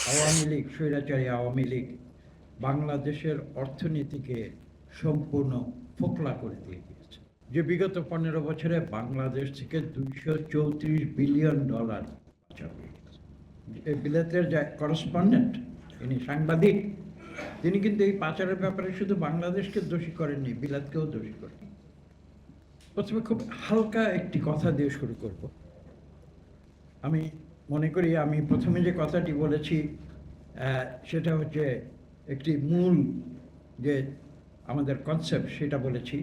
আওয়ামী লীগ, স্বৈরাচারী আওয়ামী লীগ বাংলাদেশের অর্থনীতিকে সম্পূর্ণ ফোকলা করে দিয়ে দিয়েছে। যে বিগত 15 বছরে বাংলাদেশ থেকে $234 বিলিয়ন পাচার হয়ে গেছে। বিলেতের যে করেসপন্ডেন্ট, ইনি সাংবাদিক, তিনি কিন্তু এই পাচারের ব্যাপারে শুধু বাংলাদেশকে দোষী করেননি, বিলাতকেও দোষী করেন। প্রথমে খুব হালকা একটি কথা দিয়ে শুরু করব। আমি মনে করি আমি প্রথমে যে কথাটি বলেছি সেটা হচ্ছে একটি মূল যে আমাদের কনসেপ্ট সেটা বলেছি।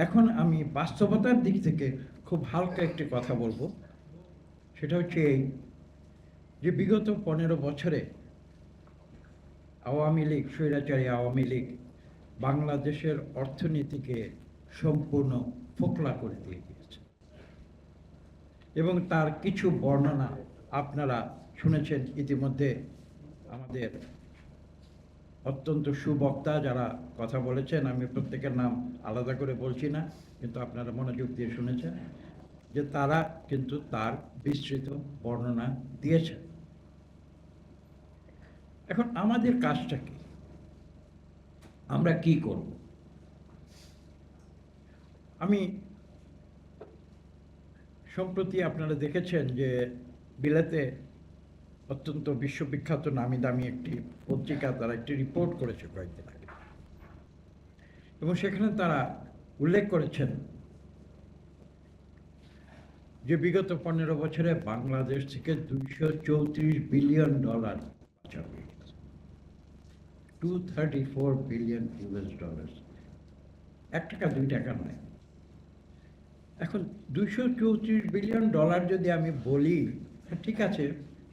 এখন আমি বাস্তবতার দিক থেকে খুব হালকা একটি কথা বলবো। সেটা হচ্ছে এই যে বিগত 15 বছরে আওয়ামী লীগ, স্বৈরাচারী আওয়ামী লীগ বাংলাদেশের অর্থনীতিকে সম্পূর্ণ ফোকলা করে দিয়ে দিয়েছে এবং তার কিছু বর্ণনা আপনারা শুনেছেন ইতিমধ্যে। আমাদের অত্যন্ত সুবক্তা যারা কথা বলেছেন, আমি প্রত্যেকের নাম আলাদা করে বলছি না, কিন্তু আপনারা মনোযোগ দিয়ে শুনেছেন যে তারা কিন্তু তার বিস্তৃত বর্ণনা দিয়েছেন। এখন আমাদের কাজটা কি, আমরা কি করব? আমি সম্প্রতি আপনারা দেখেছেন যে বিলেতে অত্যন্ত বিশ্ববিখ্যাত নামি দামি একটি পত্রিকা তারা একটি রিপোর্ট করেছে কয়েকদিন আগে, এবং সেখানে তারা উল্লেখ করেছেন যে বিগত 15 বছরে বাংলাদেশ থেকে $234 বিলিয়ন পাচার হয়ে গেছে। $234 বিলিয়ন। $1 $2 নয়। এখন $234 বিলিয়ন যদি আমি বলি, ঠিক আছে,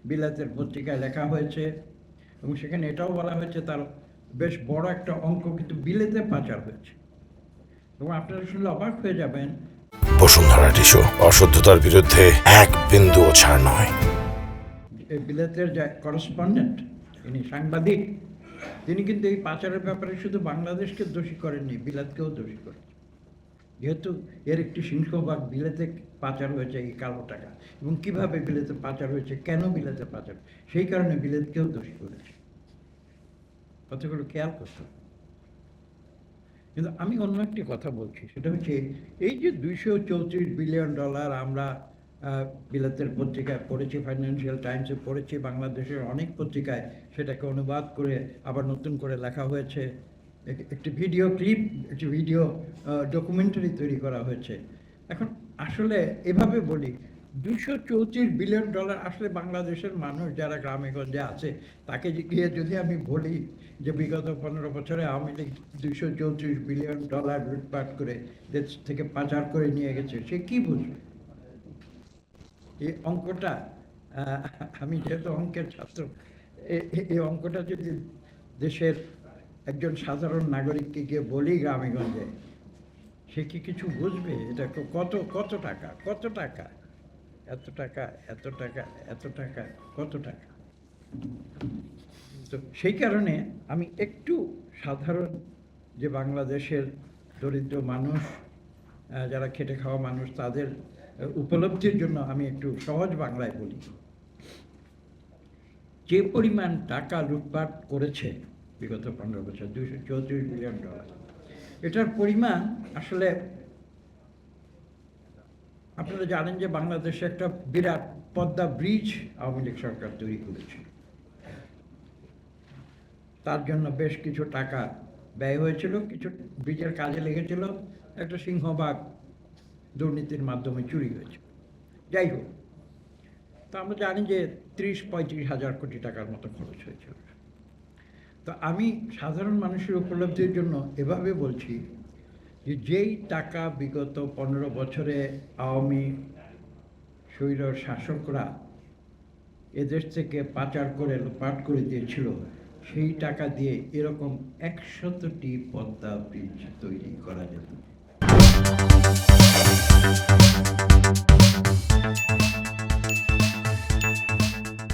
বিলাতের পত্রিকায় লেখা হয়েছে এবং সেখানে এটাও বলা হয়েছে তার বেশ বড় একটা অঙ্ক কিন্তু বিলেতে পাচার হয়েছে। এবং আপনারা শুনলে অবাক হয়ে যাবেন, বসুন্ধরা টিস্যু অশুদ্ধতার বিরুদ্ধে এক বিন্দুও ছাড় নয়। বিলেতের যে করেসপন্ডেন্ট, ইনি সাংবাদিক, তিনি কিন্তু এই পাচারের ব্যাপারে শুধু বাংলাদেশকে দোষী করেননি, বিলাতকেও দোষী করেন। যেহেতু এর একটি সিংহভাগ বিলেতে পাচার হয়েছে এই কালো টাকা, এবং কিভাবে বিলেতে পাচার হয়েছে, কেন বিলেতে পাচার, সেই কারণে বিলেতকেও দোষী করেছে। কথাগুলো খেয়াল করতে হবে। কিন্তু আমি অন্য একটি কথা বলছি, সেটা হচ্ছে এই যে $234 বিলিয়ন আমরা বিলাতের পত্রিকায় পড়েছি, ফাইন্যান্সিয়াল টাইমসে পড়েছি, বাংলাদেশের অনেক পত্রিকায় সেটাকে অনুবাদ করে আবার নতুন করে লেখা হয়েছে, একটি ভিডিও ক্লিপ, একটি ভিডিও ডকুমেন্টারি তৈরি করা হয়েছে। এখন আসলে এভাবে বলি, $234 বিলিয়ন আসলে বাংলাদেশের মানুষ যারা গ্রামে গঞ্জে আছে তাকে গিয়ে যদি আমি বলি যে বিগত 15 বছরে আওয়ামী লীগ $234 বিলিয়ন লুটপাট করে দেশ থেকে পাচার করে নিয়ে গেছে, সে কি বুঝবে? এই অঙ্কটা, আমি যেহেতু অঙ্কের ছাত্র, এই অঙ্কটা যদি দেশের একজন সাধারণ নাগরিককে গিয়ে বলি গ্রামে গঞ্জে, সে কি কিছু বুঝবে? এটা কত কত টাকা, কত টাকা, এত টাকা, এত টাকা, এত টাকা, কত টাকা? তো সেই কারণে আমি একটু সাধারণ যে বাংলাদেশের দরিদ্র মানুষ, যারা খেটে খাওয়া মানুষ, তাদের উপলব্ধির জন্য আমি একটু সহজ বাংলায় বলি। যে পরিমাণ টাকা লুটপাট করেছে বিগত 15 বছর, $234 বিলিয়ন, এটার পরিমাণ আসলে আপনারা জানেন যে বাংলাদেশে একটা বিরাট পদ্মা ব্রিজ আওয়ামী লীগ সরকার তৈরি করেছে। তার জন্য বেশ কিছু টাকা ব্যয় হয়েছিল, কিছু ব্রিজের কাজে লেগেছিল, একটা সিংহভাগ দুর্নীতির মাধ্যমে চুরি হয়েছে। যাই হোক, তো আমরা জানি যে 30-35 হাজার কোটি টাকার মতো খরচ হয়েছিল। তো আমি সাধারণ মানুষের উপলব্ধির জন্য এভাবে বলছি যে যেই টাকা বিগত 15 বছরে আওয়ামী স্বৈর শাসকরা এদেশ থেকে পাচার করে লুটপাট করে দিয়েছিল, সেই টাকা দিয়ে এরকম 100টি পদ্মা ব্রিজ তৈরি করা যেত।